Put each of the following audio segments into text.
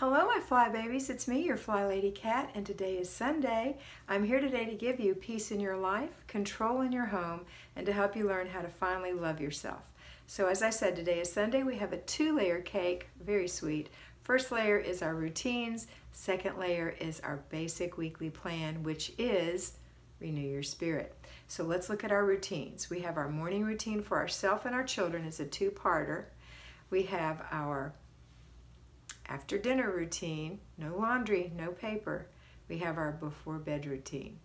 Hello my fly babies, it's me, your FlyLady Kat, and today is Sunday. I'm here today to give you peace in your life, control in your home, and to help you learn how to finally love yourself. So as I said, today is Sunday. We have a 2-layer cake, very sweet. First layer is our routines, second layer is our basic weekly plan, which is renew your spirit. So let's look at our routines. We have our morning routine for ourselves and our children. It's a 2-parter. We have our after dinner routine, no laundry, no paper. We have our before bed routine.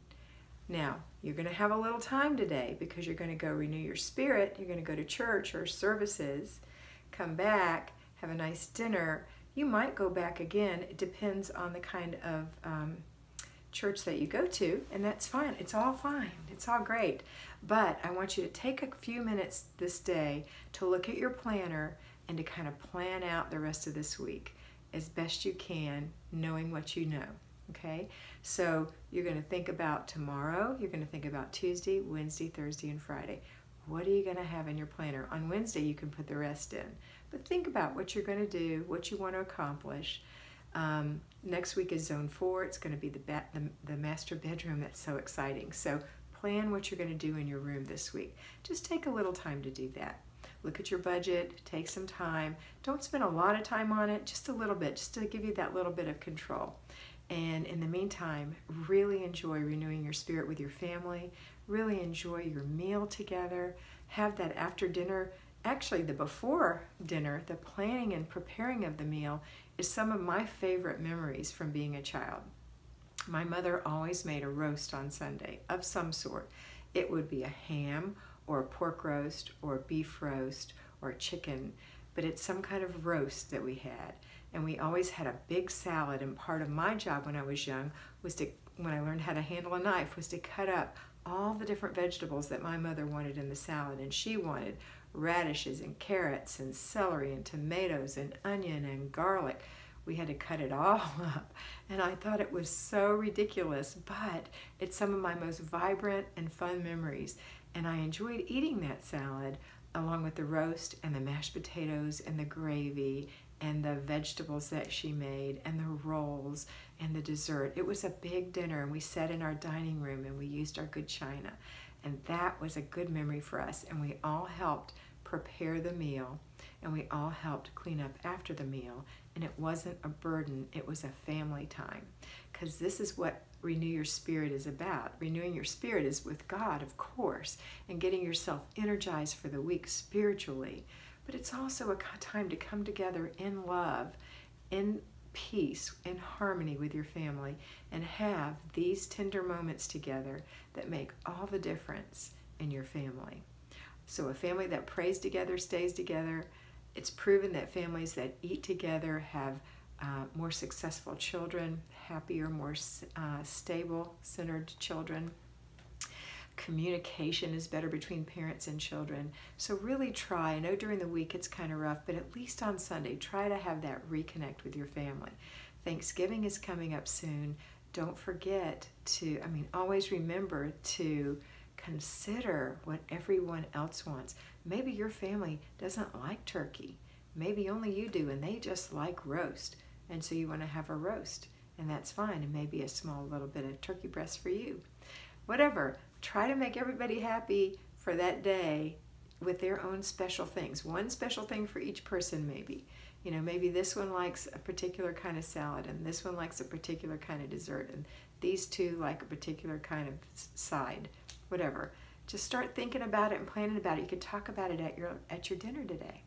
Now, you're going to have a little time today because you're going to go renew your spirit. You're going to go to church or services, come back, have a nice dinner. You might go back again. It depends on the kind of church that you go to, and that's fine. It's all fine. It's all great. But I want you to take a few minutes this day to look at your planner and to kind of plan out the rest of this week as best you can, knowing what you know, okay? So you're going to think about tomorrow, you're going to think about Tuesday, Wednesday, Thursday, and Friday. What are you going to have in your planner? On Wednesday, you can put the rest in. But think about what you're going to do, what you want to accomplish. Next week is Zone 4. It's going to be the master bedroom. That's so exciting. So plan what you're going to do in your room this week. Just take a little time to do that. Look at your budget, take some time. Don't spend a lot of time on it, just a little bit, just to give you that little bit of control. And in the meantime, really enjoy renewing your spirit with your family. Really enjoy your meal together. Have that after dinner, actually the before dinner, the planning and preparing of the meal is some of my favorite memories from being a child. My mother always made a roast on Sunday of some sort. It would be a ham or a pork roast or a beef roast or a chicken, but it's some kind of roast that we had. And we always had a big salad, and part of my job when I was young was to, when I learned how to handle a knife, was to cut up all the different vegetables that my mother wanted in the salad. And she wanted radishes and carrots and celery and tomatoes and onion and garlic. We had to cut it all up, and I thought it was so ridiculous, but it's some of my most vibrant and fun memories. And I enjoyed eating that salad along with the roast and the mashed potatoes and the gravy and the vegetables that she made and the rolls and the dessert. It was a big dinner, and we sat in our dining room and we used our good china. And that was a good memory for us, and we all helped prepare the meal, and we all helped clean up after the meal, and it wasn't a burden, it was a family time. Because this is what Renew Your Spirit is about. Renewing your spirit is with God, of course, and getting yourself energized for the week spiritually. But it's also a time to come together in love, in peace, in harmony with your family, and have these tender moments together that make all the difference in your family. So a family that prays together stays together. It's proven that families that eat together have more successful children, happier, more stable, centered children. Communication is better between parents and children. So really try, I know during the week it's kind of rough, but at least on Sunday, try to have that reconnect with your family. Thanksgiving is coming up soon. Don't forget to, always remember to consider what everyone else wants. Maybe your family doesn't like turkey. Maybe only you do, and they just like roast. And so you want to have a roast, and that's fine, and maybe a small little bit of turkey breast for you. Whatever, try to make everybody happy for that day with their own special things. One special thing for each person maybe. You know, maybe this one likes a particular kind of salad, and this one likes a particular kind of dessert, and these two like a particular kind of side. Whatever. Just start thinking about it and planning about it. You could talk about it at your dinner today.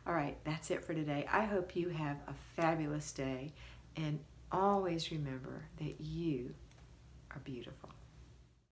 All right, that's it for today. I hope you have a fabulous day, and always remember that you are beautiful.